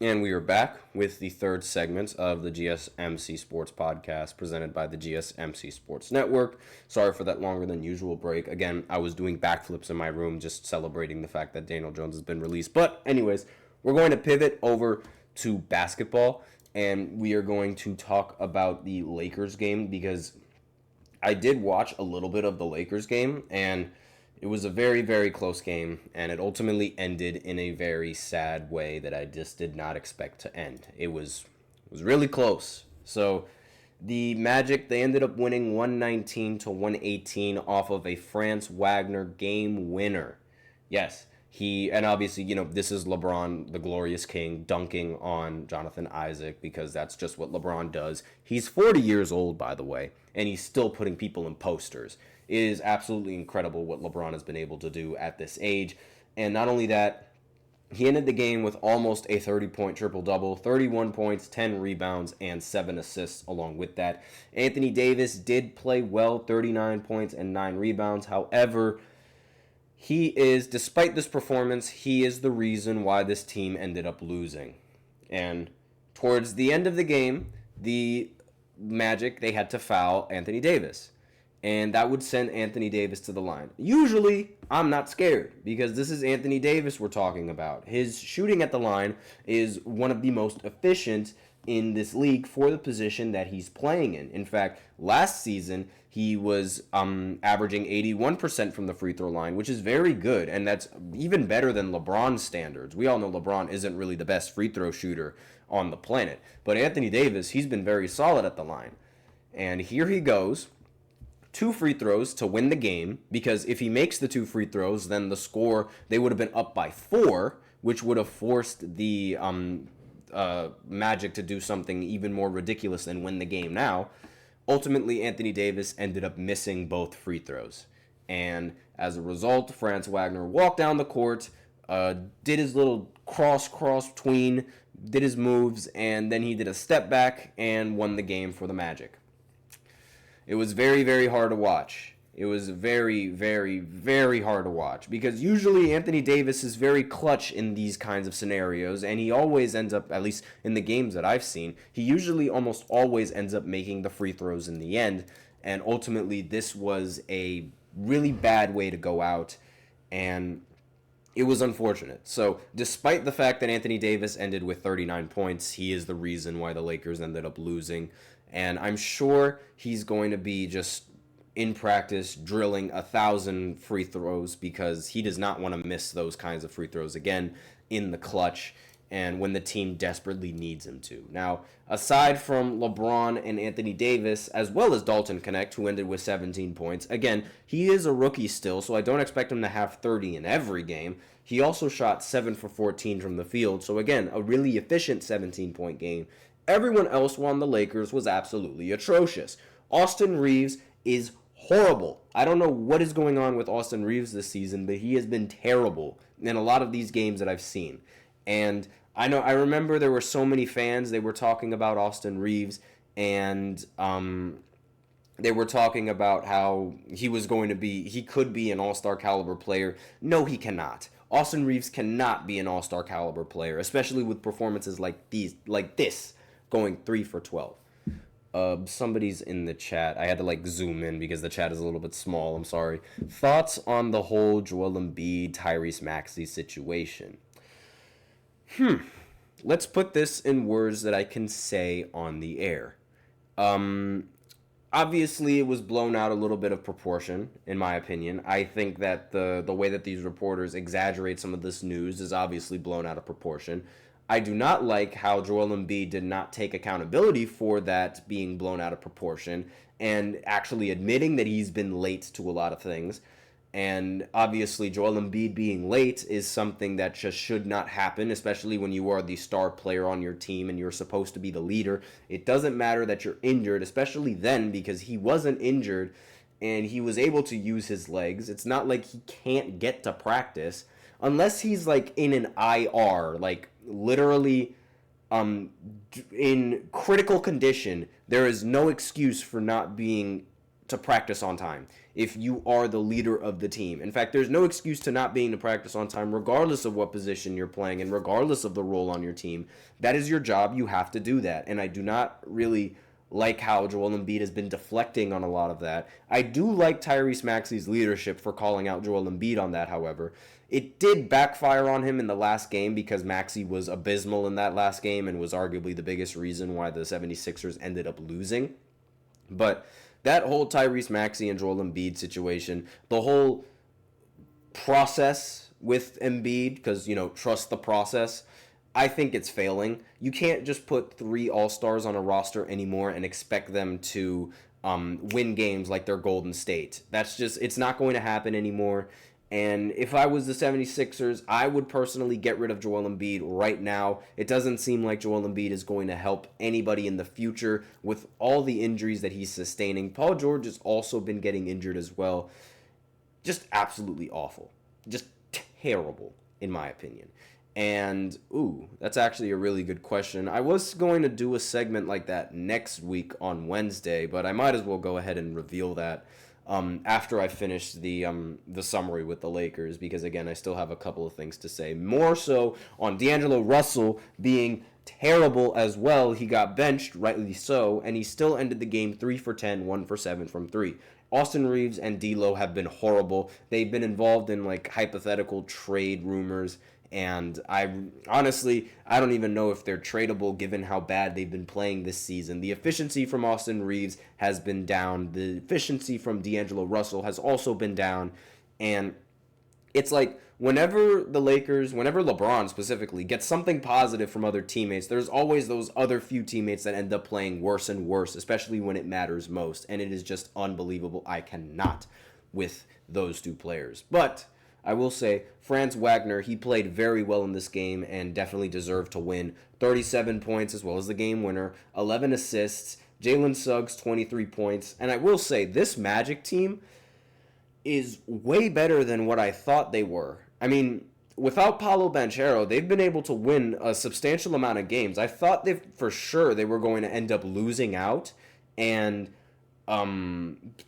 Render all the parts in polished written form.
And we are back with the third segment of the GSMC Sports Podcast presented by the GSMC Sports Network. Sorry for that longer than usual break. Again, I was doing backflips in my room just celebrating the fact that Daniel Jones has been released. But anyways, we're going to pivot over to basketball, and we are going to talk about the Lakers game because I did watch a little bit of the Lakers game, and it was a very, very close game, and it ultimately ended in a very sad way that I just did not expect to end. It was really close. So the Magic, they ended up winning 119 to 118 off of a Franz Wagner game winner. Yes, and obviously, this is LeBron, the glorious king, dunking on Jonathan Isaac because that's just what LeBron does. He's 40 years old, by the way, and he's still putting people in posters. It is absolutely incredible what LeBron has been able to do at this age. And not only that, he ended the game with almost a 30-point triple-double, 31 points, 10 rebounds, and 7 assists along with that. Anthony Davis did play well, 39 points and 9 rebounds. However, despite this performance, he is the reason why this team ended up losing. And towards the end of the game, the Magic, they had to foul Anthony Davis. And that would send Anthony Davis to the line. Usually, I'm not scared because this is Anthony Davis we're talking about. His shooting at the line is one of the most efficient in this league for the position that he's playing in. In fact, last season, he was averaging 81% from the free throw line, which is very good, and that's even better than LeBron's standards. We all know LeBron isn't really the best free throw shooter on the planet, but Anthony Davis, he's been very solid at the line. And here he goes. 2 free throws to win the game, because if he makes the 2 free throws, then the score, they would have been up by 4, which would have forced the Magic to do something even more ridiculous than win the game now. Ultimately, Anthony Davis ended up missing both free throws. And as a result, Franz Wagner walked down the court, did his little cross tween, did his moves, and then he did a step back and won the game for the Magic. It was very, very hard to watch. It was very, very, very hard to watch because usually Anthony Davis is very clutch in these kinds of scenarios, and he always ends up, at least in the games that I've seen, he usually almost always ends up making the free throws in the end, and ultimately this was a really bad way to go out, and it was unfortunate. So despite the fact that Anthony Davis ended with 39 points, he is the reason why the Lakers ended up losing. And I'm sure he's going to be just in practice drilling 1,000 free throws because he does not want to miss those kinds of free throws again in the clutch and when the team desperately needs him to. Now, aside from LeBron and Anthony Davis, as well as Dalton Knecht, who ended with 17 points, again, he is a rookie still, so I don't expect him to have 30 in every game. He also shot 7 for 14 from the field, so again, a really efficient 17-point game. Everyone else on the Lakers was absolutely atrocious. Austin Reeves is horrible. I don't know what is going on with Austin Reeves this season, but he has been terrible in a lot of these games that I've seen. And I remember there were so many fans, they were talking about Austin Reeves, and they were talking about how he could be an all-star caliber player. No, he cannot. Austin Reeves cannot be an all-star caliber player, especially with performances like this, going 3 for 12. Somebody's in the chat. I had to zoom in because the chat is a little bit small. I'm sorry. Thoughts on the whole Joel Embiid, Tyrese Maxey situation? Let's put this in words that I can say on the air. Obviously, it was blown out a little bit of proportion, in my opinion. I think that the way that these reporters exaggerate some of this news is obviously blown out of proportion. I do not like how Joel Embiid did not take accountability for that being blown out of proportion and actually admitting that he's been late to a lot of things. And obviously, Joel Embiid being late is something that just should not happen, especially when you are the star player on your team and you're supposed to be the leader. It doesn't matter that you're injured, especially then, because he wasn't injured and he was able to use his legs. It's not like he can't get to practice unless he's in an IR, literally in critical condition. There is no excuse for not being to practice on time, if you are the leader of the team. In fact, there's no excuse to not being to practice on time, regardless of what position you're playing and regardless of the role on your team. That is your job. You have to do that. And I do not really like how Joel Embiid has been deflecting on a lot of that. I do like Tyrese Maxey's leadership for calling out Joel Embiid on that, however. It did backfire on him in the last game because Maxey was abysmal in that last game and was arguably the biggest reason why the 76ers ended up losing. But that whole Tyrese Maxey and Joel Embiid situation, the whole process with Embiid, because, trust the process, I think it's failing. You can't just put 3 All-Stars on a roster anymore and expect them to win games like they're Golden State. It's not going to happen anymore. And if I was the 76ers, I would personally get rid of Joel Embiid right now. It doesn't seem like Joel Embiid is going to help anybody in the future with all the injuries that he's sustaining. Paul George has also been getting injured as well. Just absolutely awful. Just terrible, in my opinion. And, that's actually a really good question. I was going to do a segment like that next week on Wednesday, but I might as well go ahead and reveal that after I finish the summary with the Lakers, because, again, I still have a couple of things to say. More so on D'Angelo Russell being terrible as well. He got benched, rightly so, and he still ended the game 3 for 10, 1 for 7 from 3. Austin Reeves and D'Lo have been horrible. They've been involved in, hypothetical trade rumors, and I don't even know if they're tradable given how bad they've been playing this season. The efficiency from Austin Reeves has been down. The efficiency from D'Angelo Russell has also been down. And it's like whenever LeBron specifically gets something positive from other teammates, there's always those other few teammates that end up playing worse and worse, especially when it matters most. And it is just unbelievable. I cannot with those 2 players. But I will say, Franz Wagner, he played very well in this game and definitely deserved to win. 37 points as well as the game winner, 11 assists, Jalen Suggs, 23 points. And I will say, this Magic team is way better than what I thought they were. I mean, without Paolo Banchero, they've been able to win a substantial amount of games. I thought for sure they were going to end up losing out and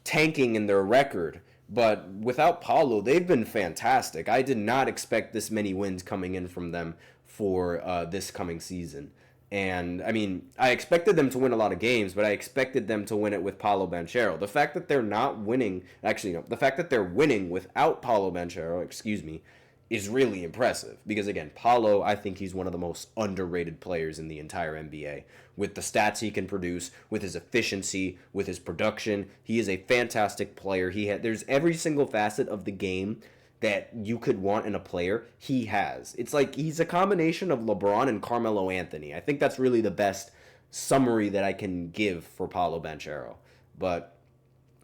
tanking in their record. But without Paulo, they've been fantastic. I did not expect this many wins coming in from them for this coming season. And, I mean, I expected them to win a lot of games, but I expected them to win it with Paolo Banchero. The fact that they're not winning, the fact that they're winning without Paolo Banchero, is really impressive. Because, again, Paolo, I think he's one of the most underrated players in the entire NBA. With the stats he can produce, with his efficiency, with his production, he is a fantastic player. There's every single facet of the game that you could want in a player, he has. It's like he's a combination of LeBron and Carmelo Anthony. I think that's really the best summary that I can give for Paolo Banchero. But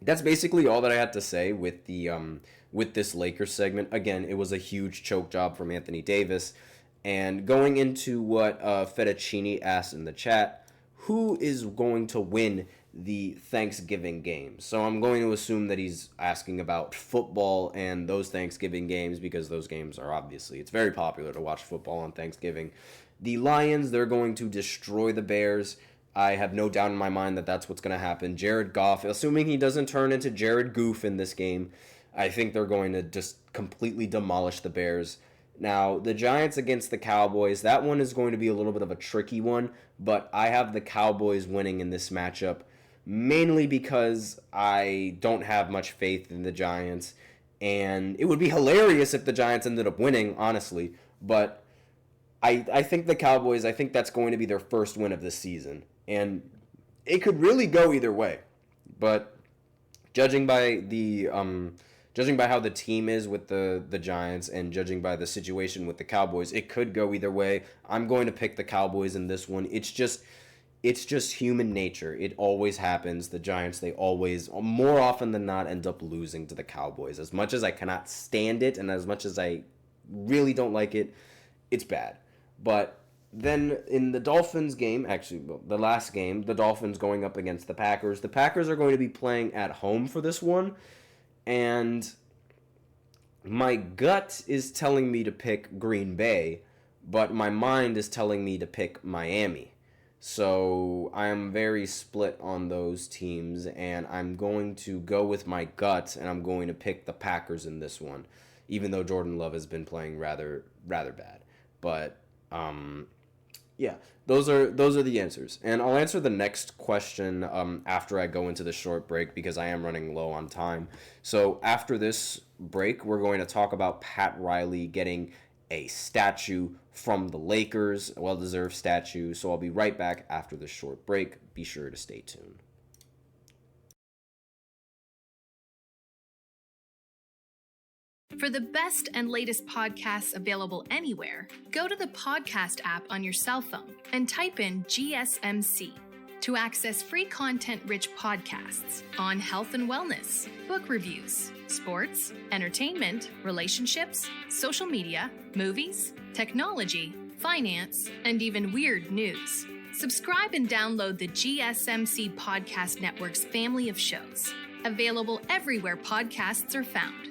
that's basically all that I had to say with this Lakers segment. Again, it was a huge choke job from Anthony Davis. And going into what Fettuccini asked in the chat, who is going to win the Thanksgiving games? So I'm going to assume that he's asking about football and those Thanksgiving games, because those games are it's very popular to watch football on Thanksgiving. The Lions, they're going to destroy the Bears. I have no doubt in my mind that that's what's going to happen. Jared Goff, assuming he doesn't turn into Jared Goof in this game, I think they're going to just completely demolish the Bears. Now, the Giants against the Cowboys, that one is going to be a little bit of a tricky one, but I have the Cowboys winning in this matchup, mainly because I don't have much faith in the Giants, and it would be hilarious if the Giants ended up winning, honestly, but I think the Cowboys, I think that's going to be their first win of this season, and it could really go either way, but judging by how the team is with the Giants and judging by the situation with the Cowboys, it could go either way. I'm going to pick the Cowboys in this one. It's just human nature. It always happens. The Giants, they always, more often than not, end up losing to the Cowboys. As much as I cannot stand it and as much as I really don't like it, it's bad. But then in the Dolphins game, the last game, the Dolphins going up against the Packers. The Packers are going to be playing at home for this one. And my gut is telling me to pick Green Bay, but my mind is telling me to pick Miami. So I am very split on those teams, and I'm going to go with my gut, and I'm going to pick the Packers in this one, even though Jordan Love has been playing rather bad. But yeah, those are the answers, and I'll answer the next question after I go into the short break because I am running low on time. So after this break, we're going to talk about Pat Riley getting a statue from the Lakers, a well-deserved statue. So I'll be right back after this short break. Be sure to stay tuned. For the best and latest podcasts available anywhere, go to the podcast app on your cell phone and type in GSMC to access free content-rich podcasts on health and wellness, book reviews, sports, entertainment, relationships, social media, movies, technology, finance, and even weird news. Subscribe and download the GSMC Podcast Network's family of shows, available everywhere podcasts are found.